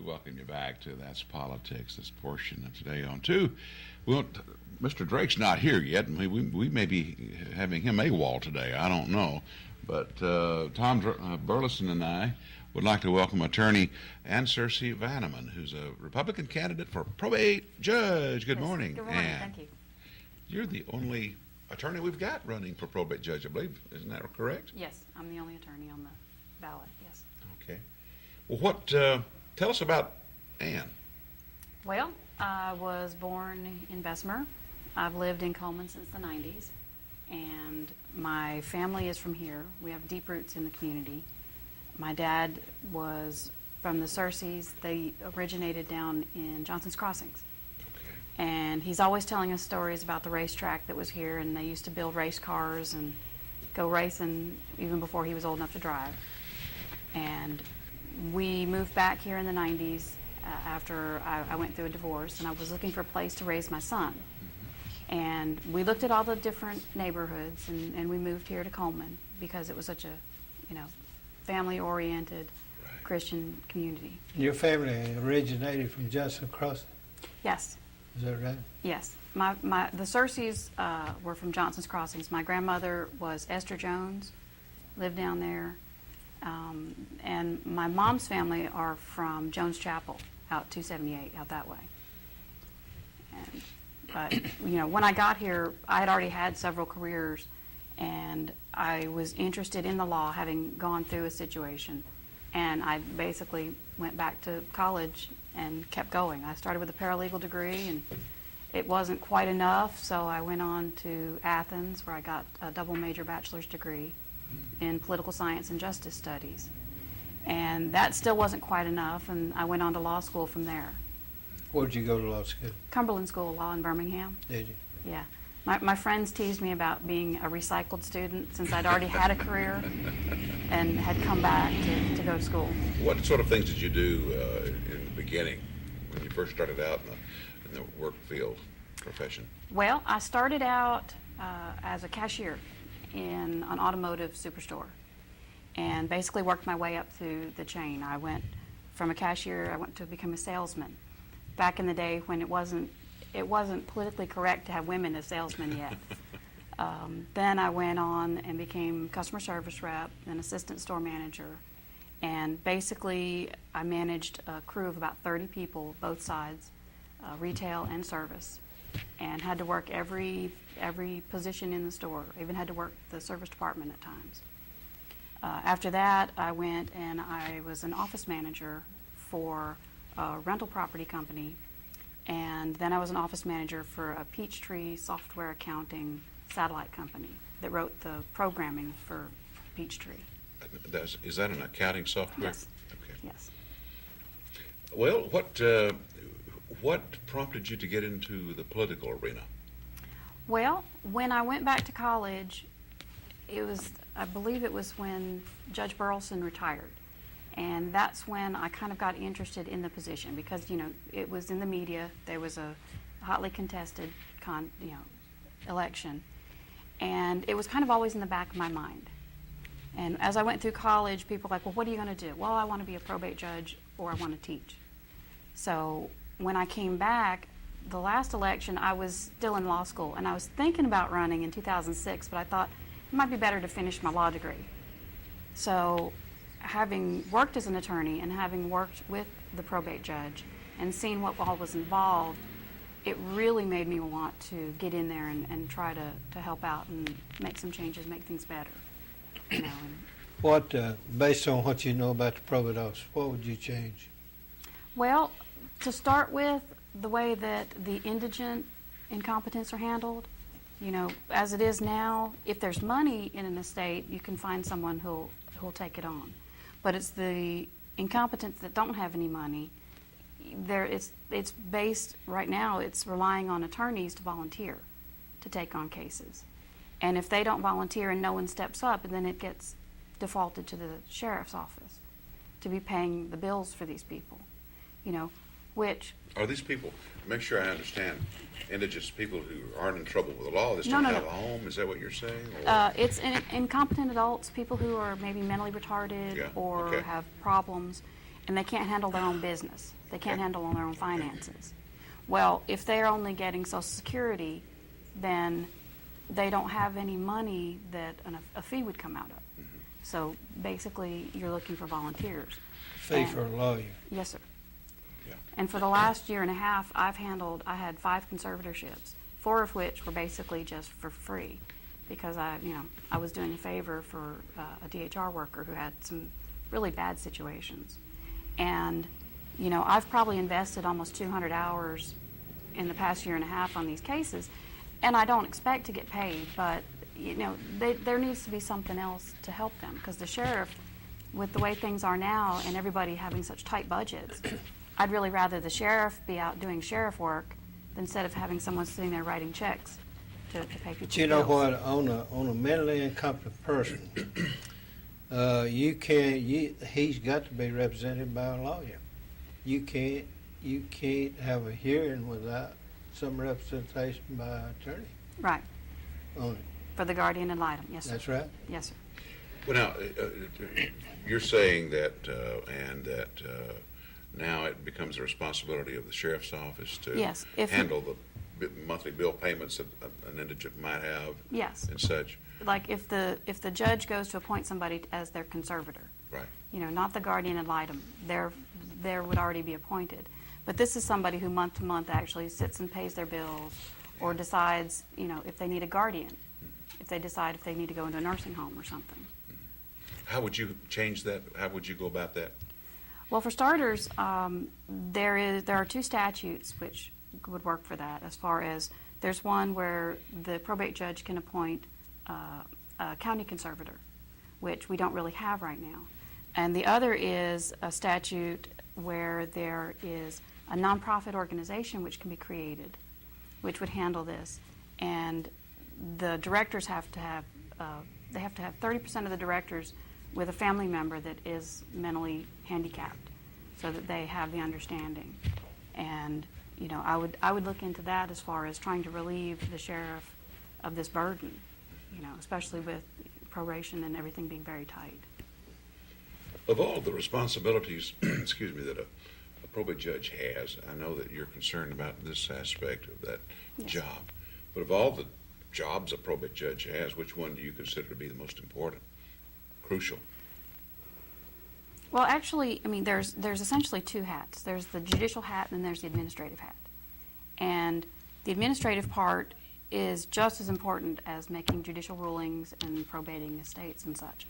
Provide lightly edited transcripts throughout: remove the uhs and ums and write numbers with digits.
welcome you back to That's Politics, this portion of Today on 2. Mr. Drake's not here yet, and we may be having him AWOL today. I don't know. But Tom Burleson and I would like to welcome attorney Ann Searcy-Vaneman, who's a Republican candidate for probate judge. Good morning, Good morning, Ann. thank you. You're the only attorney we've got running for probate judge, I believe. Isn't that correct? Yes, I'm the only attorney on the ballot, yes. Okay. Well, tell us about Ann. Well, I was born in Bessemer. I've lived in Coleman since the 90s, and my family is from here. We have deep roots in the community. My dad was from the Searcy's. They originated down in Johnson's Crossings. And he's always telling us stories about the racetrack that was here, and they used to build race cars and go racing even before he was old enough to drive. And we moved back here in the 90s after I went through a divorce, and I was looking for a place to raise my son. And we looked at all the different neighborhoods, and we moved here to Coleman because it was such a, family-oriented Christian community. Your family originated from Johnson Crossing? Yes. Is that right? Yes. The Searcy's were from Johnson's Crossings. My grandmother was Esther Jones, lived down there. And my mom's family are from Jones Chapel, out 278, out that way. But when I got here, I had already had several careers, and I was interested in the law, having gone through a situation. And I basically went back to college and kept going. I started with a paralegal degree, and it wasn't quite enough, so I went on to Athens, where I got a double major bachelor's degree in political science and justice studies. And that still wasn't quite enough, and I went on to law school from there. Where did you go to law school? Cumberland School of Law in Birmingham. Did you? Yeah. My friends teased me about being a recycled student since I'd already had a career and had come back to go to school. What sort of things did you do in the beginning when you first started out in the work field profession? Well, I started out as a cashier in an automotive superstore, and basically worked my way up through the chain. I went from a cashier, I went to become a salesman. Back in the day when it wasn't politically correct to have women as salesmen yet. Then I went on and became customer service rep, then assistant store manager, and basically I managed a crew of about 30 people, both sides, retail and service, and had to work every position in the store. Even had to work the service department at times. After that, I went and I was an office manager for a rental property company, and then I was an office manager for a Peachtree software accounting satellite company that wrote the programming for Peachtree. Is that an accounting software? Yes. Okay. Yes. Well, what prompted you to get into the political arena? Well, when I went back to college, I believe it was when Judge Burleson retired. And that's when I kind of got interested in the position because, it was in the media. There was a hotly contested election. And it was kind of always in the back of my mind. And as I went through college, people were like, well, what are you going to do? Well, I want to be a probate judge, or I want to teach. So when I came back, the last election, I was still in law school, and I was thinking about running in 2006, but I thought it might be better to finish my law degree. So having worked as an attorney and having worked with the probate judge and seen what all was involved, it really made me want to get in there and try to help out and make some changes, make things better. What, based on what you know about the probate office, what would you change? Well, to start with, the way that the indigent incompetents are handled, as it is now, if there's money in an estate, you can find someone who'll take it on. But it's the incompetents that don't have any money. It's based right now. It's relying on attorneys to volunteer to take on cases, and if they don't volunteer and no one steps up, then it gets defaulted to the sheriff's office to be paying the bills for these people. Which Are these people, make sure I understand, indigent people who aren't in trouble with the law, that No, don't no, have no. a home? Is that what you're saying? Or? It's incompetent adults, people who are maybe mentally retarded Yeah, or okay. have problems, and they can't handle their own business. They can't handle their own finances. Well, if they're only getting Social Security, then they don't have any money that a fee would come out of. So basically, you're looking for volunteers. Fee for a lawyer. Yes, sir. Yeah. And for the last year and a half, I had 5 conservatorships, 4 of which were basically just for free, because I was doing a favor for a DHR worker who had some really bad situations. And, I've probably invested almost 200 hours in the past year and a half on these cases, and I don't expect to get paid, but, there needs to be something else to help them, because the sheriff, with the way things are now and everybody having such tight budgets, I'd really rather the sheriff be out doing sheriff work instead of having someone sitting there writing checks to pay people's But you know bills. what, on a mentally incompetent person, he's got to be represented by a lawyer. You can't have a hearing without some representation by an attorney Right, on it. for the guardian ad litem, yes, sir. That's right. Yes, sir. Well, now, you're saying that, now it becomes the responsibility of the sheriff's office to Yes, if- handle the monthly bill payments that an indigent might have Yes. and such. Like if the judge goes to appoint somebody as their conservator, Right. not the guardian ad litem, there would already be appointed. But this is somebody who month to month actually sits and pays their bills, or decides, if they need a guardian, if they decide if they need to go into a nursing home or something. How would you change that? How would you go about that? Well, for starters, there are 2 statutes which would work for that. As far as there's one where the probate judge can appoint a county conservator, which we don't really have right now, and the other is a statute where there is a nonprofit organization which can be created, which would handle this, and the directors have to have 30% of the directors with a family member that is mentally handicapped, so that they have the understanding. And I would look into that as far as trying to relieve the sheriff of this burden, especially with probation and everything being very tight. Of all the responsibilities, excuse me, that a probate judge has, I know that you're concerned about this aspect of that Yes. job, but of all the jobs a probate judge has, which one do you consider to be the most important, crucial? Well, actually, there's essentially 2 hats. There's the judicial hat and then there's the administrative hat. And the administrative part is just as important as making judicial rulings and probating estates and such.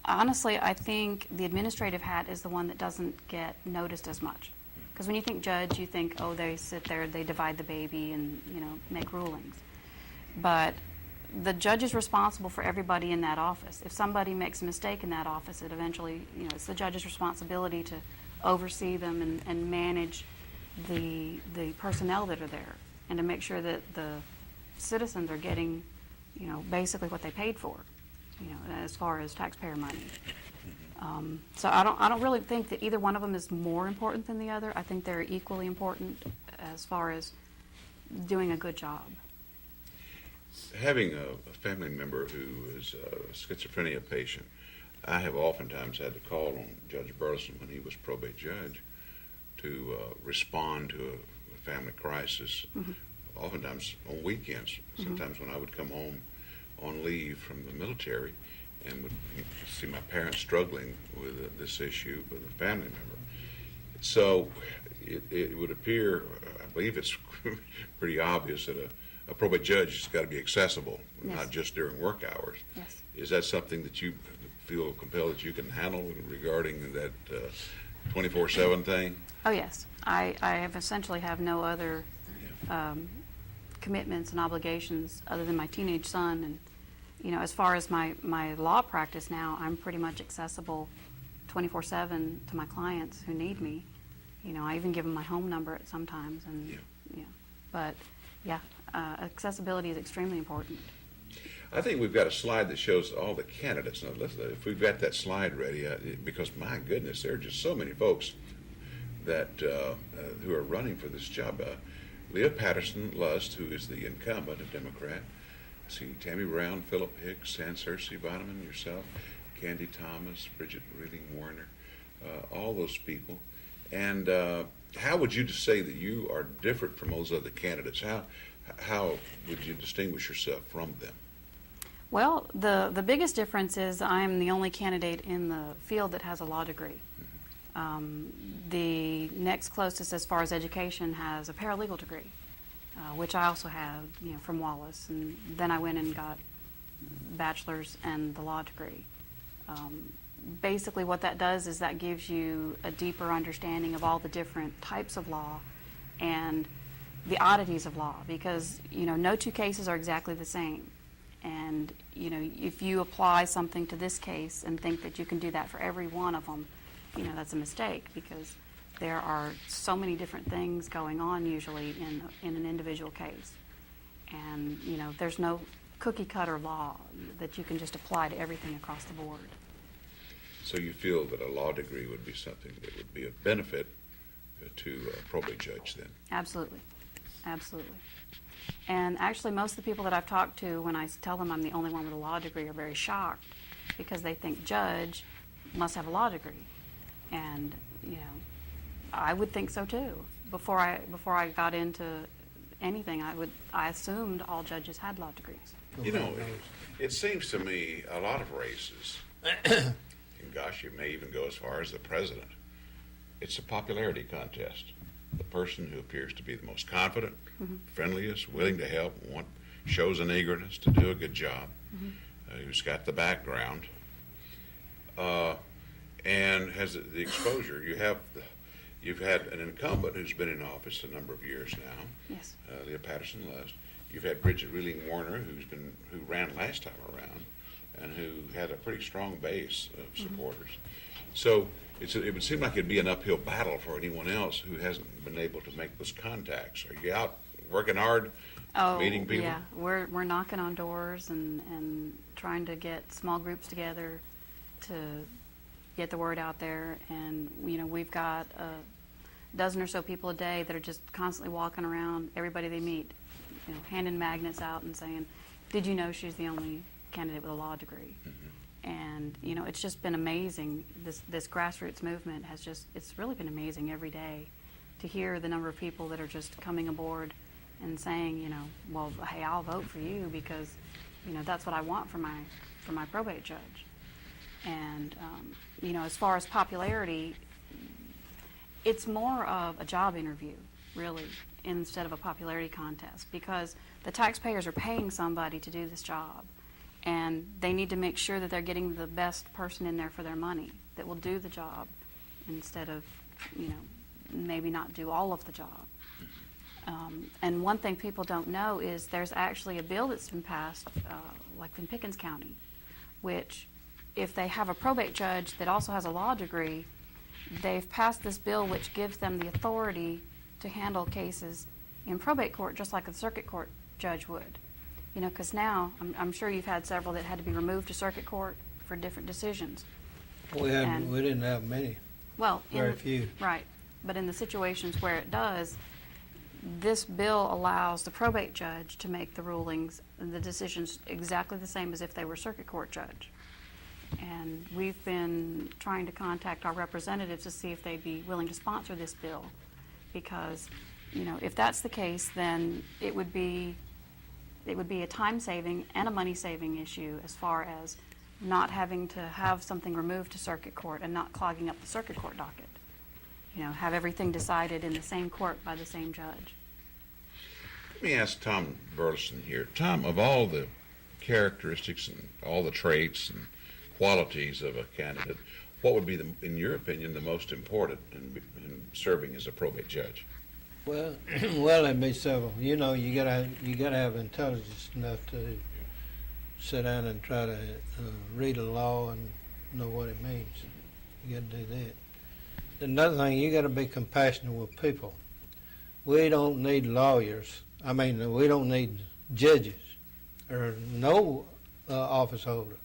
Honestly, I think the administrative hat is the one that doesn't get noticed as much. Because when you think judge, you think, oh, they sit there, they divide the baby and, make rulings. But the judge is responsible for everybody in that office. If somebody makes a mistake in that office, it eventually, it's the judge's responsibility to oversee them and manage the personnel that are there, and to make sure that the citizens are getting, basically what they paid for, as far as taxpayer money. So I don't really think that either one of them is more important than the other. I think they're equally important as far as doing a good job. Having a family member who is a schizophrenia patient, I have oftentimes had to call on Judge Burleson when he was probate judge to respond to a family crisis, oftentimes on weekends, sometimes when I would come home on leave from the military and would see my parents struggling with this issue with a family member. So it would appear, I believe it's pretty obvious that a probate judge has got to be accessible, Yes. not just during work hours. Yes. Is that something that you feel compelled that you can handle regarding that 24/7 thing? Oh, yes. I have essentially have no other commitments and obligations other than my teenage son. And, as far as my law practice now, I'm pretty much accessible 24/7 to my clients who need me. I even give them my home number at sometimes. And, but, yeah, accessibility is extremely important. I think we've got a slide that shows all the candidates. Now, if we've got that slide ready, because my goodness, there are just so many folks that who are running for this job. Leah Patterson Lust, who is the incumbent, a Democrat. I see Tammy Brown, Philip Hicks, and Searcy-Vaneman, yourself, Candy Thomas, Bridget Reading Warner, all those people. And how would you say that you are different from those other candidates? How would you distinguish yourself from them? Well, the biggest difference is I'm the only candidate in the field that has a law degree. The next closest as far as education has a paralegal degree, which I also have, from Wallace. And then I went and got bachelor's and the law degree. Basically what that does is that gives you a deeper understanding of all the different types of law and the oddities of law, because no two cases are exactly the same. And if you apply something to this case and think that you can do that for every one of them, that's a mistake, because there are so many different things going on usually in an individual case. And there's no cookie cutter law that you can just apply to everything across the board. So you feel that a law degree would be something that would be of benefit to a probate judge then? Absolutely. Absolutely. And actually most of the people that I've talked to, when I tell them I'm the only one with a law degree, are very shocked, because they think judge must have a law degree. And I would think so too. Before I got into anything, I assumed all judges had law degrees. It seems to me a lot of races, and gosh, you may even go as far as the president, it's a popularity contest. The person who appears to be the most confident, friendliest, willing to help, shows an eagerness to do a good job, who's got the background, and has the exposure. You've had an incumbent who's been in office a number of years now. Yes. Leah Patterson-Lust. You've had Bridget Reeling-Warner, who ran last time around, and who had a pretty strong base of supporters. So it would seem like it'd be an uphill battle for anyone else who hasn't been able to make those contacts. Are you out working hard, meeting people? Yeah, we're knocking on doors and trying to get small groups together to get the word out there. And we've got a dozen or so people a day that are just constantly walking around, everybody they meet, handing magnets out and saying, "Did you know she's the only candidate with a law degree?" And it's just been amazing. This grassroots movement it's really been amazing every day to hear the number of people that are just coming aboard and saying, well, hey, I'll vote for you because that's what I want for my probate judge. And as far as popularity, it's more of a job interview, really, instead of a popularity contest, because the taxpayers are paying somebody to do this job. And they need to make sure that they're getting the best person in there for their money that will do the job, instead of, maybe not do all of the job. And one thing people don't know is there's actually a bill that's been passed, like in Pickens County, which if they have a probate judge that also has a law degree, they've passed this bill which gives them the authority to handle cases in probate court just like a circuit court judge would. Because now, I'm sure you've had several that had to be removed to circuit court for different decisions. We didn't have many. Well, very few. Right. But in the situations where it does, this bill allows the probate judge to make the rulings and the decisions exactly the same as if they were circuit court judge. And we've been trying to contact our representatives to see if they'd be willing to sponsor this bill, because, if that's the case, then it would be a time-saving and a money-saving issue as far as not having to have something removed to circuit court and not clogging up the circuit court docket. Have everything decided in the same court by the same judge. Let me ask Tom Burleson here. Tom, of all the characteristics and all the traits and qualities of a candidate, what would be, in your opinion, the most important in serving as a probate judge? Well, there'd be several. You gotta have intelligence enough to sit down and try to read a law and know what it means. You gotta do that. Another thing, you gotta be compassionate with people. We don't need lawyers. We don't need judges or no office holder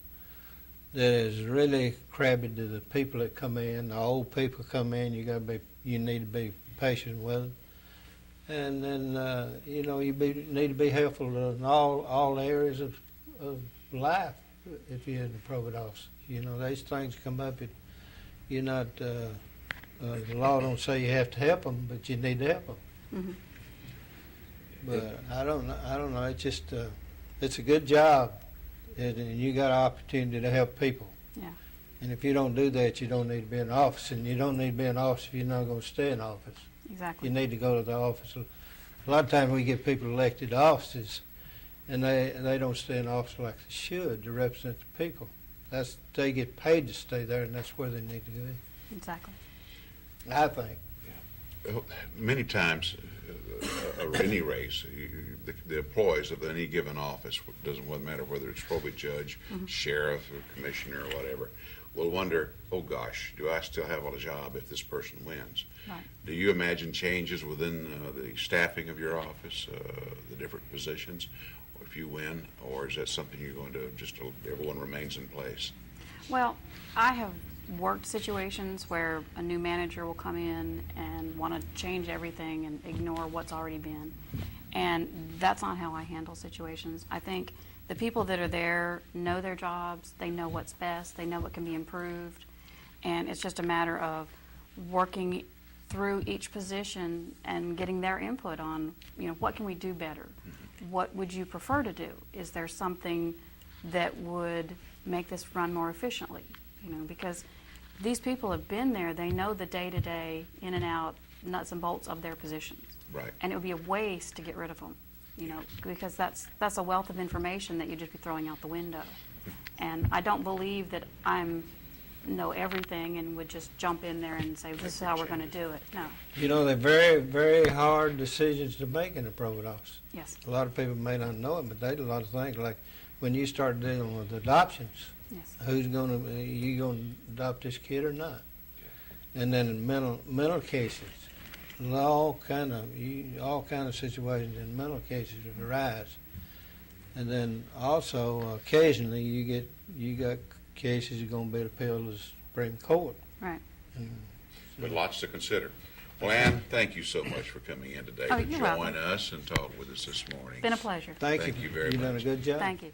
that is really crabby to the people that come in. The old people come in. You need to be patient with them. And then, you need to be helpful in all areas of life if you're in the probate office. These things come up, you're not, the law don't say you have to help them, but you need to help them. Mhm. But I don't know, it's just, it's a good job, and you got an opportunity to help people. Yeah. And if you don't do that, you don't need to be in office, and you don't need to be in office if you're not gonna stay in office. Exactly. You need to go to the office. A lot of times we get people elected to offices, and they don't stay in office like they should to represent the people. They get paid to stay there, and that's where they need to go. Exactly. I think. Many times, or any race, the employees of any given office, doesn't matter whether it's probate judge, sheriff, or commissioner, or whatever, will wonder, oh gosh, do I still have a job if this person wins? Right. Do you imagine changes within the staffing of your office, the different positions, if you win, or is that something you're going to just everyone remains in place? Well, I have worked situations where a new manager will come in and want to change everything and ignore what's already been. And that's not how I handle situations. I think the people that are there know their jobs, they know what's best, they know what can be improved, and it's just a matter of working through each position and getting their input on, what can we do better? What would you prefer to do? Is there something that would make this run more efficiently? Because these people have been there, they know the day-to-day in and out nuts and bolts of their positions. Right. And it would be a waste to get rid of them, because that's a wealth of information that you'd just be throwing out the window. And I don't believe that know everything and would just jump in there and say, this is how we're going to do it. No. They're very, very hard decisions to make in the probate office. Yes. A lot of people may not know it, but they do a lot of things, like when you start dealing with adoptions, Yes. you gonna adopt this kid or not? And then in mental cases, all kind of situations in mental cases that arise. And then also occasionally you got cases you're gonna be appealed to the Supreme Court. Right. But lots to consider. Well, Ann, thank you so much for coming in today Oh, to you're join welcome. us and talk with us this morning. Been a pleasure. Thank you very You've done a much. good job. Thank you.